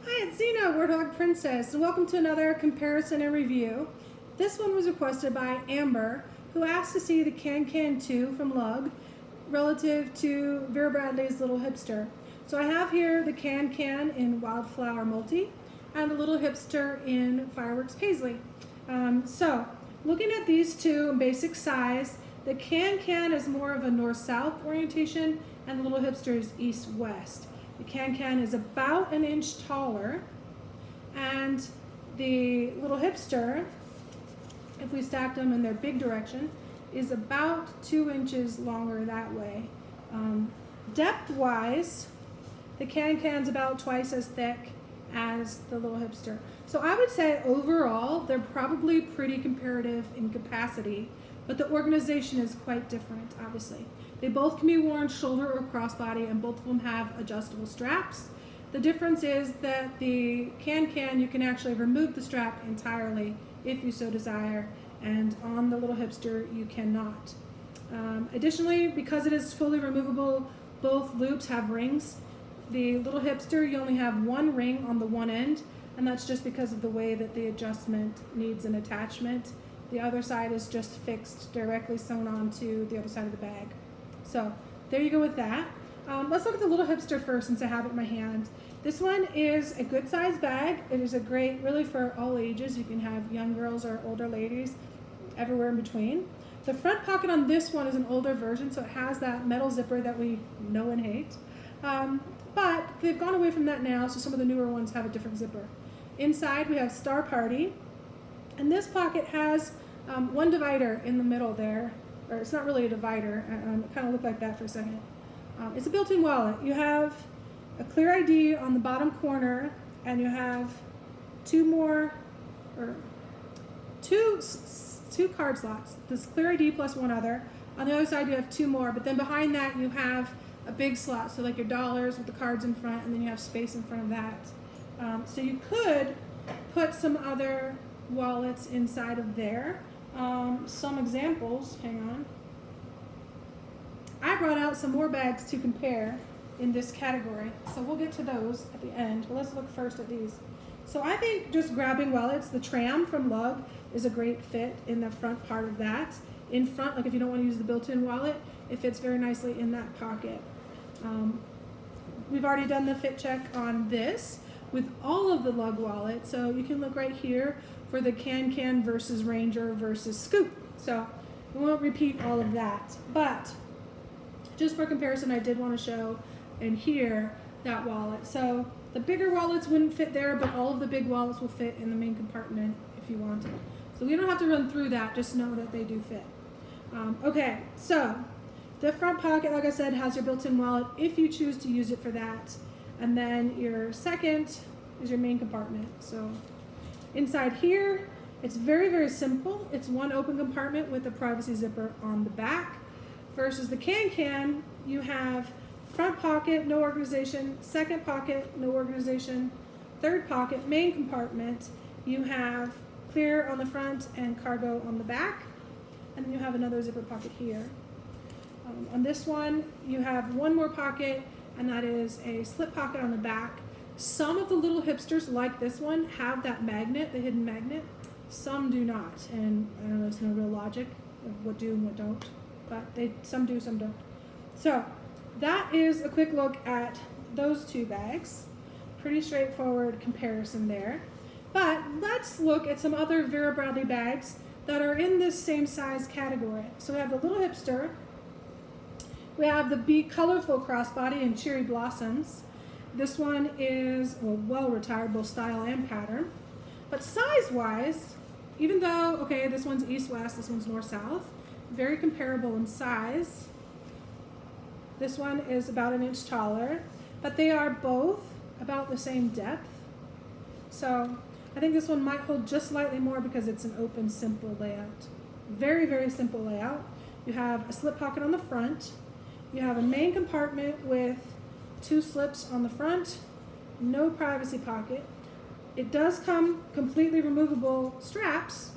Hi, it's Zena, Warthog Princess, and welcome to another comparison and review. This one was requested by Amber, who asked to see the Can Can 2 from Lug relative to Vera Bradley's Little Hipster. So I have here the Can Can in Wildflower Multi and the Little Hipster in Fireworks Paisley. So looking at these two in basic size, the Can Can is more of a north-south orientation and the Little Hipster is east-west. The Can Can is about an inch taller, and the Little Hipster, if we stacked them in their big direction, is about 2 inches longer that way. Depth-wise, the Can Can's about twice as thick as the Little Hipster. So I would say overall, they're probably pretty comparative in capacity, but the organization is quite different, obviously. They both can be worn shoulder or crossbody, and both of them have adjustable straps. The difference is that the Can Can, you can actually remove the strap entirely if you so desire, and on the Little Hipster, you cannot. Additionally, because it is fully removable, both loops have rings. The Little Hipster, you only have one ring on the one end, and that's just because of the way that the adjustment needs an attachment. The other side is just fixed, directly sewn onto the other side of the bag. So there you go with that. Let's look at the Little Hipster first, since I have it in my hand. This one is a good size bag. It is a great, really for all ages. You can have young girls or older ladies, everywhere in between. The front pocket on this one is an older version, so it has that metal zipper that we know and hate. But they've gone away from that now, so some of the newer ones have a different zipper. Inside we have Star Party, and this pocket has one divider in the middle there. Or it's not really a divider, it kind of looked like that for a second. It's a built-in wallet. You have a clear ID on the bottom corner, and you have two card slots. This clear ID plus one other. On the other side you have two more, but then behind that you have a big slot, so like your dollars with the cards in front, and then you have space in front of that. So you could put some other wallets inside of there. Some examples, hang on. I brought out some more bags to compare in this category, so we'll get to those at the end, but let's look first at these. So I think just grabbing wallets, the Tram from Lug is a great fit in the front part of that. In front, like if you don't want to use the built-in wallet, it fits very nicely in that pocket. We've already done the fit check on this with all of the Lug wallets, so you can look right here for the Can Can versus Ranger versus Scoop. So we won't repeat all of that, but just for comparison, I did want to show in here that wallet. So the bigger wallets wouldn't fit there, but all of the big wallets will fit in the main compartment if you wanted. So we don't have to run through that, just know that they do fit. Okay, so the front pocket, like I said, has your built-in wallet if you choose to use it for that. And then your second is your main compartment. So inside here, it's very, very simple. It's one open compartment with a privacy zipper on the back. Versus the Can Can, you have front pocket, no organization, second pocket, no organization, third pocket, main compartment. You have clear on the front and cargo on the back. And then you have another zipper pocket here. On this one, you have one more pocket, and that is a slip pocket on the back. Some of the Little Hipsters, like this one, have that magnet, the hidden magnet. Some do not, and I don't know, there's no real logic of what do and what don't, but some do, some don't. So that is a quick look at those two bags. Pretty straightforward comparison there. But let's look at some other Vera Bradley bags that are in this same size category. So we have the Little Hipster. We have the Colorful Crossbody and Cheery Blossoms. This one is a well-retired, both style and pattern. But size-wise, even though, okay, this one's east-west, this one's north-south, very comparable in size. This one is about an inch taller, but they are both about the same depth. So I think this one might hold just slightly more because it's an open, simple layout. Very, very simple layout. You have a slip pocket on the front. You have a main compartment with two slips on the front, no privacy pocket. It does come completely removable straps,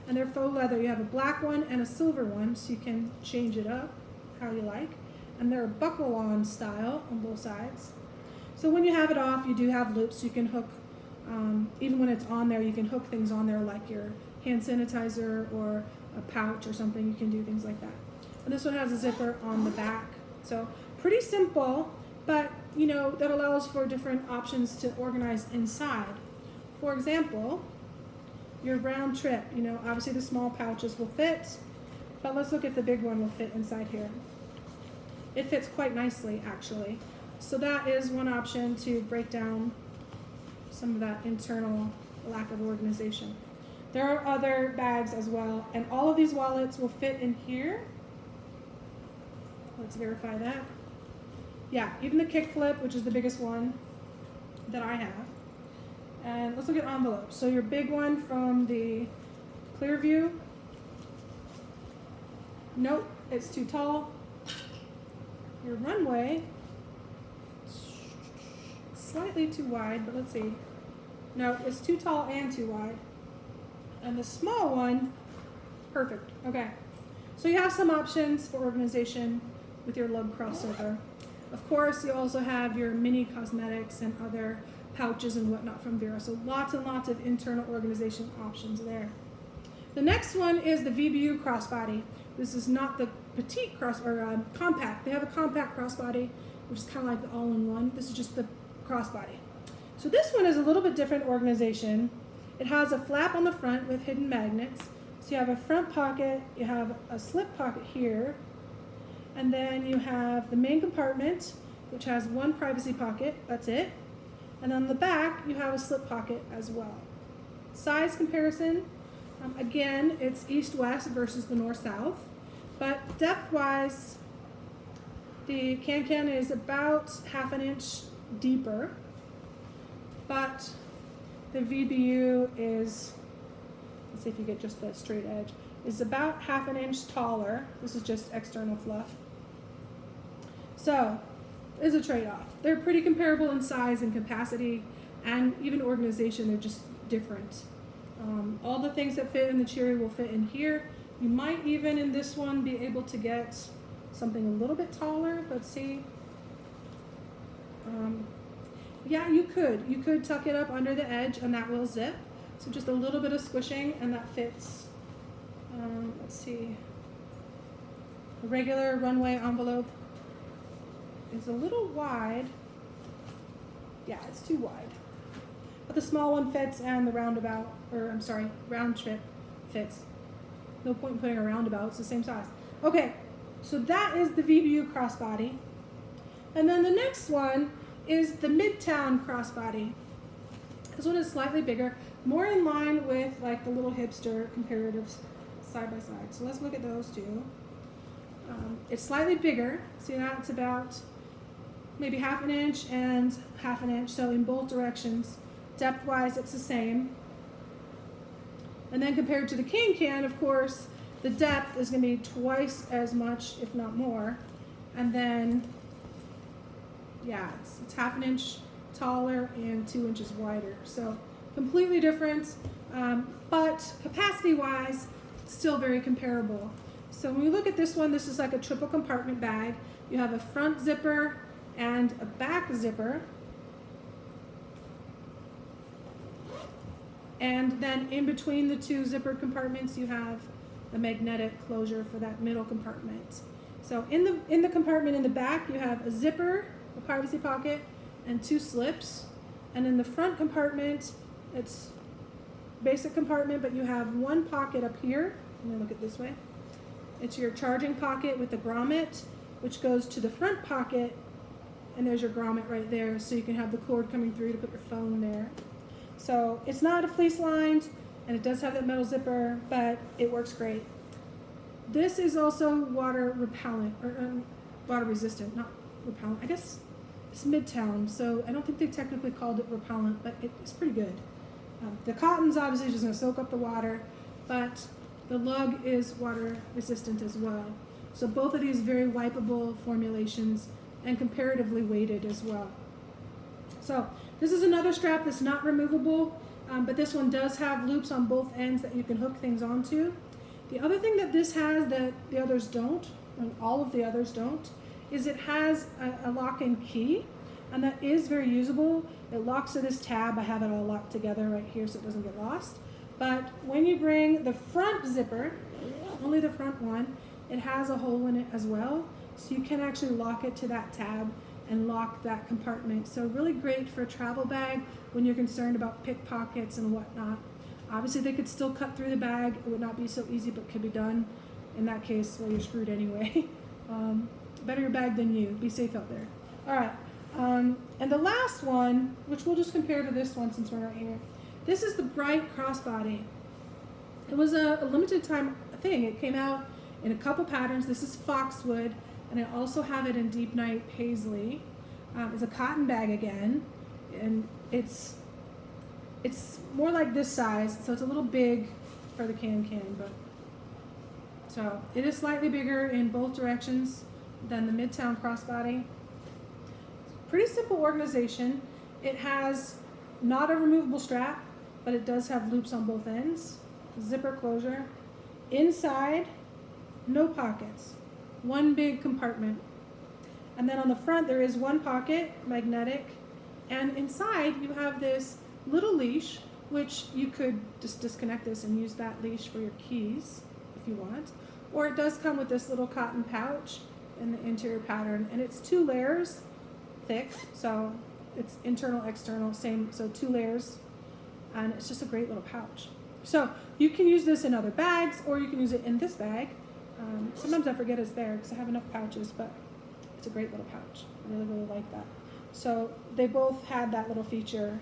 and they're faux leather. You have a black one and a silver one, so you can change it up how you like. And they're buckle-on style on both sides. So when you have it off, you do have loops. You can hook, even when it's on there, you can hook things on there like your hand sanitizer or a pouch or something. You can do things like that. And this one has a zipper on the back. So pretty simple, but you know, that allows for different options to organize inside. For example, your round trip, you know, obviously the small pouches will fit, but let's look if the big one will fit inside here. It fits quite nicely, actually. So that is one option to break down some of that internal lack of organization. There are other bags as well, and all of these wallets will fit in here. Let's verify that. Yeah, even the kick flip, which is the biggest one that I have. And let's look at envelopes. So your big one from the Clearview. Nope, it's too tall. Your runway, slightly too wide, but let's see. No, it's too tall and too wide. And the small one, perfect. Okay, so you have some options for organization with your lug crossover. Of course, you also have your mini cosmetics and other pouches and whatnot from Vera. So lots and lots of internal organization options there. The next one is the VBU Crossbody. This is not the petite compact. They have a compact crossbody, which is kind of like the all-in-one. This is just the crossbody. So this one is a little bit different organization. It has a flap on the front with hidden magnets. So you have a front pocket, you have a slip pocket here, and then you have the main compartment, which has one privacy pocket, that's it. And on the back, you have a slip pocket as well. Size comparison, again, it's east-west versus the north-south. But depth-wise, the Can Can is about 1/2 inch deeper. But the VBU is, let's see if you get just the straight edge, is about 1/2 inch taller. This is just external fluff. So, it's a trade-off. They're pretty comparable in size and capacity, and even organization, they're just different. All the things that fit in the Cheery will fit in here. You might even in this one be able to get something a little bit taller. Let's see. Yeah, you could. You could tuck it up under the edge and that will zip. So just a little bit of squishing and that fits. Let's see. A regular runway envelope is a little wide. Yeah, it's too wide. But the small one fits and the round trip fits. No point in putting a roundabout, it's the same size. Okay, so that is the VBU Crossbody. And then the next one is the Midtown Crossbody. This one is slightly bigger, more in line with like the Little Hipster comparatives side by side. So let's look at those two. It's slightly bigger. See that? It's about maybe 1/2 inch and 1/2 inch. So in both directions, depth-wise, it's the same. And then compared to the Can Can, of course, the depth is going to be twice as much, if not more. And then, yeah, it's 1/2 inch taller and 2 inches wider. So completely different, but capacity-wise, still very comparable. So when we look at this one, this is like a triple compartment bag. You have a front zipper and a back zipper. And then in between the two zippered compartments, you have the magnetic closure for that middle compartment. So in the compartment in the back, you have a zipper, a privacy pocket, and 2 slips. And in the front compartment, it's basic compartment, but you have 1 pocket up here. Let me look at this way. It's your charging pocket with the grommet, which goes to the front pocket, and there's your grommet right there, so you can have the cord coming through to put your phone there. So it's not a fleece lined, and it does have that metal zipper, but it works great. This is also water repellent, or water resistant, not repellent. I guess it's Midtown, so I don't think they technically called it repellent, but it's pretty good. The cotton's obviously just going to soak up the water, but the lug is water resistant as well. So both of these very wipeable formulations and comparatively weighted as well. So this is another strap that's not removable, but this one does have loops on both ends that you can hook things onto. The other thing that this has that the others don't, and all of the others don't, is it has a lock and key. and that is very usable. It locks to this tab. I have it all locked together right here so it doesn't get lost. But when you bring the front zipper, only the front one, it has a hole in it as well. So you can actually lock it to that tab and lock that compartment. So really great for a travel bag when you're concerned about pickpockets and whatnot. Obviously they could still cut through the bag. It would not be so easy, but could be done. In that case, well, you're screwed anyway. Better your bag than you. Be safe out there. All right. And the last one, which we'll just compare to this one since we're not here. This is the Bright Crossbody. It was a limited time thing. It came out in a couple patterns. This is Foxwood, and I also have it in Deep Night Paisley. It's a cotton bag again, and it's more like this size, so it's a little big for the Can, but so it is slightly bigger in both directions than the Midtown Crossbody. Pretty simple organization. It has not a removable strap, but it does have loops on both ends. Zipper closure. Inside, no pockets. One big compartment. And then on the front there is one pocket, magnetic, and inside you have this little leash, which you could just disconnect this and use that leash for your keys if you want. Or it does come with this little cotton pouch in the interior pattern, and it's 2 layers thick, so it's internal, external, same, so 2 layers, and it's just a great little pouch. So you can use this in other bags, or you can use it in this bag. Sometimes I forget it's there because I have enough pouches, but it's a great little pouch. I really, really like that. So they both had that little feature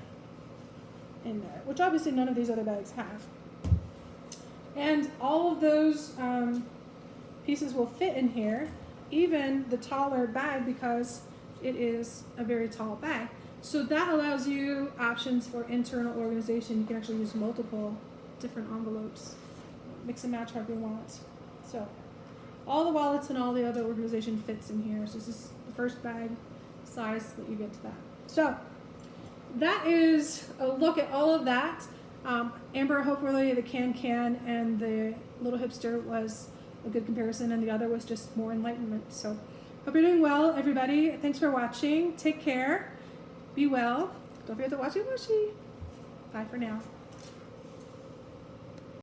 in there, which obviously none of these other bags have. And all of those pieces will fit in here, even the taller bag, because it is a very tall bag. So that allows you options for internal organization. You can actually use multiple different envelopes, mix and match however you want. So all the wallets and all the other organization fits in here. So this is the first bag size that you get to that. So that is a look at all of that. Amber, hopefully the Can and the Little Hipster was a good comparison, and the other was just more enlightenment. So hope you're doing well, everybody. Thanks for watching. Take care. Be well. Don't forget to washi washi. Bye for now.